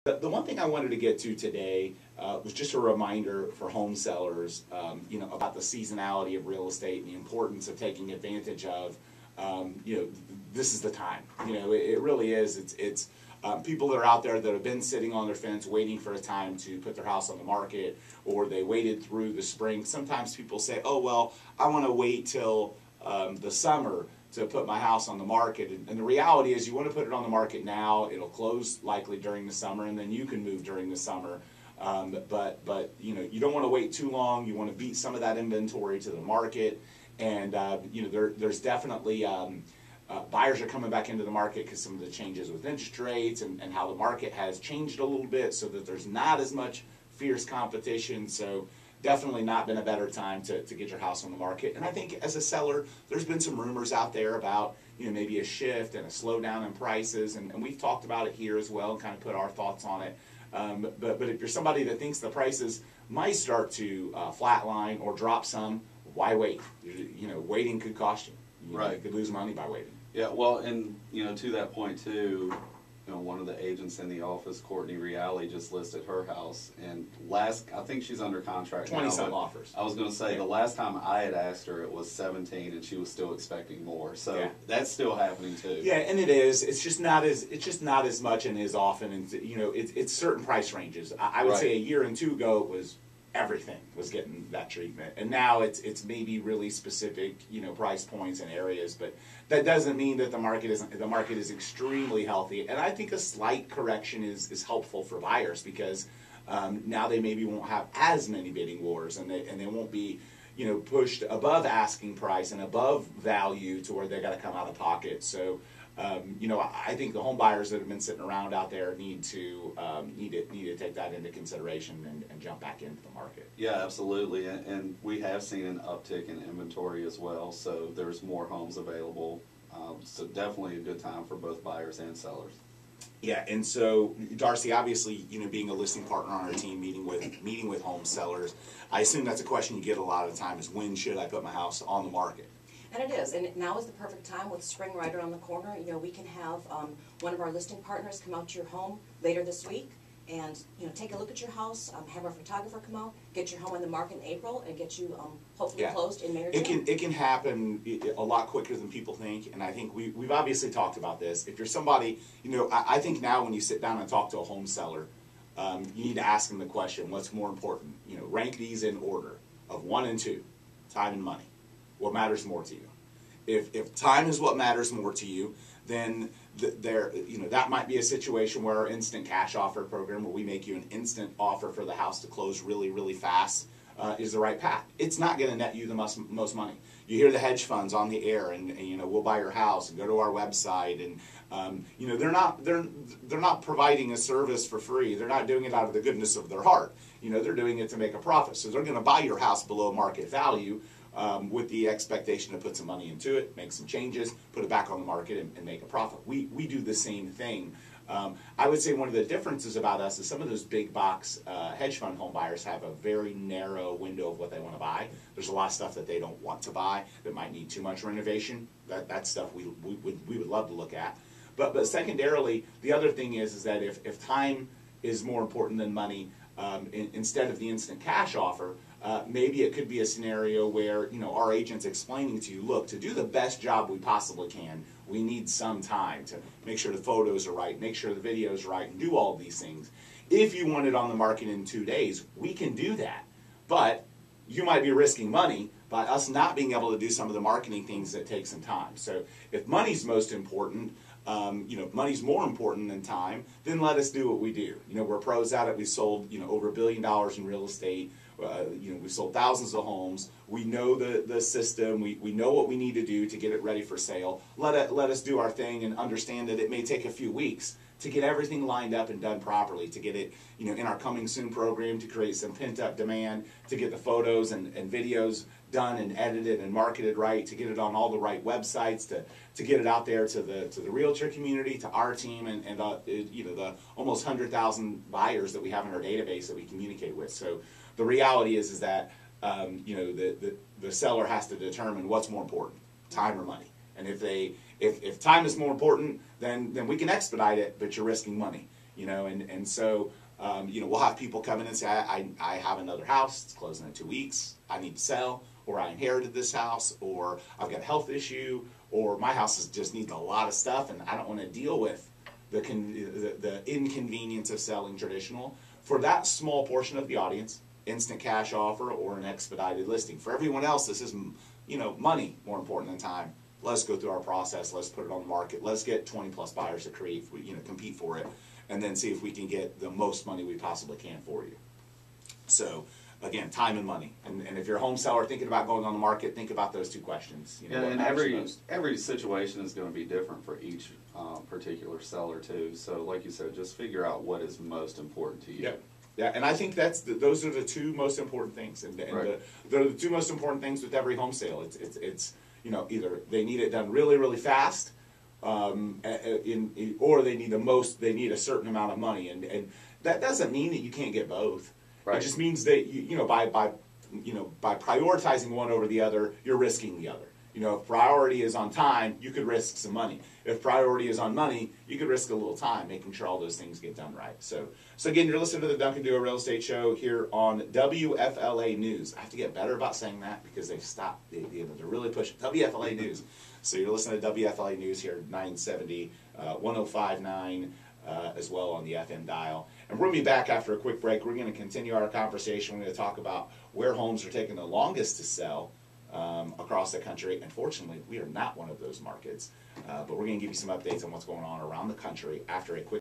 The one thing I wanted to get to today was just a reminder for home sellers, about the seasonality of real estate and the importance of taking advantage of, this is the time. It really is. It's people that are out there that have been sitting on their fence waiting for a time to put their house on the market, or they waited through the spring. Sometimes people say, oh, well, I want to wait till the summer to put my house on the market, and the reality is you want to put it on the market now. It'll close likely during the summer, and then you can move during the summer. But you don't want to wait too long. You want to beat some of that inventory to the market, and there's definitely buyers are coming back into the market because some of the changes with interest rates and how the market has changed a little bit, so that there's not as much fierce competition. So definitely not been a better time to get your house on the market. And I think as a seller, there's been some rumors out there about maybe a shift and a slowdown in prices, and we've talked about it here as well and kind of put our thoughts on it. But if you're somebody that thinks the prices might start to flatline or drop some, why wait? Waiting could cost you. Right. You could lose money by waiting. Yeah, well, and to that point too, one of the agents in the office, Courtney Reale, just listed her house, and I think she's under contract 20-some offers. I was going to say, the last time I had asked her, it was 17, and she was still expecting more. So yeah, that's still happening too. Yeah, and it is. It's just not as much and as often, and it's certain price ranges. I would say a year and two ago it was everything was getting that treatment, and now it's maybe really specific price points and areas, but that doesn't mean that the market is extremely healthy. And I think a slight correction is helpful for buyers, because now they maybe won't have as many bidding wars, and they won't be pushed above asking price and above value to where they got to come out of pocket. So I think the home buyers that have been sitting around out there need to take that into consideration and jump back into the market. Yeah, absolutely, and we have seen an uptick in inventory as well. So there's more homes available. So definitely a good time for both buyers and sellers. Yeah, and so Darcy, obviously, being a listing partner on our team, meeting with home sellers, I assume that's a question you get a lot of the time: is when should I put my house on the market? And it is, and now is the perfect time with spring right around the corner. We can have one of our listing partners come out to your home later this week and take a look at your house, have our photographer come out, get your home on the market in April, and get you hopefully closed in May or June. It can happen a lot quicker than people think, and I think we've obviously talked about this. If you're somebody, I think now when you sit down and talk to a home seller, you need to ask them the question: what's more important? Rank these in order of 1 and 2, time and money. What matters more to you? If time is what matters more to you, then that might be a situation where our instant cash offer program, where we make you an instant offer for the house to close really, really fast, is the right path. It's not going to net you the most money. You hear the hedge funds on the air, and we'll buy your house, and go to our website, and they're not providing a service for free. They're not doing it out of the goodness of their heart. They're doing it to make a profit. So they're going to buy your house below market value, with the expectation to put some money into it, make some changes, put it back on the market, and make a profit. We do the same thing. I would say one of the differences about us is some of those big box hedge fund home buyers have a very narrow window of what they want to buy. There's a lot of stuff that they don't want to buy that might need too much renovation. That's stuff we would love to look at. But secondarily, the other thing is that if time is more important than money, instead of the instant cash offer, maybe it could be a scenario where our agent's explaining to you, look, to do the best job we possibly can, we need some time to make sure the photos are right, make sure the video's right, and do all of these things. If you want it on the market in 2 days, we can do that. But you might be risking money by us not being able to do some of the marketing things that take some time. So if money's most important, if money's more important than time, then let us do what we do. We're pros at it. We sold over $1 billion in real estate. We sold thousands of homes. We know the system. We know what we need to do to get it ready for sale. Let us do our thing, and understand that it may take a few weeks to get everything lined up and done properly, to get it in our Coming Soon program, to create some pent-up demand, to get the photos and videos done and edited and marketed right, to get it on all the right websites, to get it out there to the realtor community, to our team, and the almost 100,000 buyers that we have in our database that we communicate with. So the reality is that the seller has to determine what's more important, time or money. And if time is more important, then we can expedite it, but you're risking money. you know, and so, you know, we'll have people come in and say, I have another house, it's closing in 2 weeks, I need to sell, or I inherited this house, or I've got a health issue, or my house just needs a lot of stuff and I don't want to deal with the inconvenience of selling traditional. For that small portion of the audience, instant cash offer or an expedited listing. For everyone else, this is, you know, money more important than time. Let's go through our process. Let's put it on the market. Let's get 20 plus buyers to compete for it, and then see if we can get the most money we possibly can for you. So again, time and money. And if you're a home seller thinking about going on the market, think about those two questions. You know, and every situation is going to be different for each particular seller too. So like you said, just figure out what is most important to you. Yep. Yeah, and I think those are the two most important things, and right. they're the two most important things with every home sale. It's you know, either they need it done really really fast, or they need a certain amount of money, and that doesn't mean that you can't get both. Right. It just means that by prioritizing one over the other, you're risking the other. You know, if priority is on time, you could risk some money. If priority is on money, you could risk a little time, making sure all those things get done right. So again, you're listening to the Duncan Duo Real Estate Show here on WFLA News. I have to get better about saying that because they've stopped. They're really pushing WFLA News. So you're listening to WFLA News here, 970, 105.9, as well on the FM dial. And we're going to be back after a quick break. We're going to continue our conversation. We're going to talk about where homes are taking the longest to sell across the country. Unfortunately, we are not one of those markets, but we're going to give you some updates on what's going on around the country after a quick